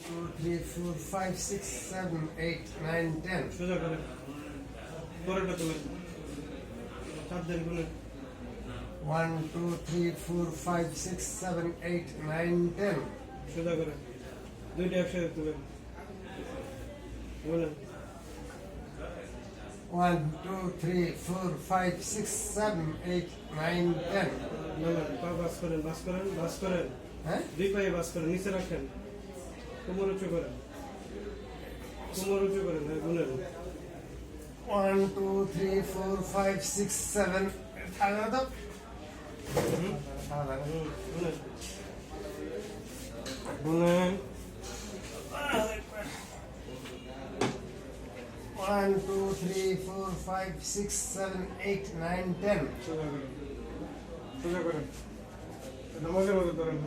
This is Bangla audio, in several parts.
2, 3, 4, 5, 6, 7, 8, 9, 10. সোজা করে পরেরটা তোলেন চাপ দেন গুলো 1, 2, 3, 4, 5, 6, 7, 8, 9, 10. সোজা করে দুইটা একসাথে তুলেন বলেন 1, 2, 3, 4, 5, 6, 7, 8, 9, 10. বলেন পা বাস করেন বাস করেন হ্যাঁ দুই পায়ে বাস করেন নিচে রাখেন কোমর উঁচু করেন হ্যাঁ গুনেন 1, 2, 3, 4, 5, 6, 7. আলাদা দাও। আলাদা। গুনেন গুনেন 1, 2, 3, 4, 5, 6, 7, 8, 9, 10. সোজা করেন নামাজের মতো ধরেন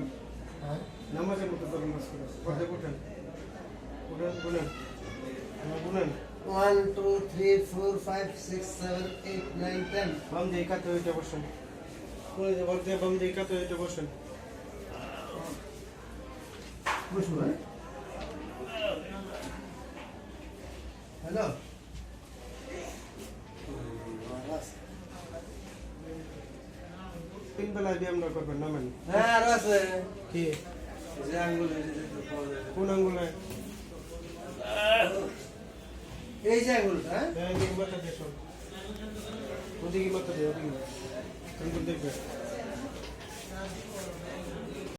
হ্যাঁ নামাজের মতো ধরেন বাস করেন অর্ধেক উঠেন গুনেন গুনেন 1, 2, 3, 4, 5, 6, 7, 8, 9, 10. বাম দিয়ে কাতে হইতে বসেন অর্ধেক বাম দিয়ে কাতে হইতে বসেন বসবো হ্যাঁ হ্যালো তিন বেলায় ব্যায়াম না করবেন নামেন হ্যাঁ আর আছে কি যে আঙ্গুল এই যে পাওয়া যায়। কোন আঙ্গুলে এই যে আঙ্গুলটা হ্যাঁ এদিকে মাথা দিয়ে শোন ওদিকে মাথা দিয়ে ওদিকে আঙ্গুল দেখবে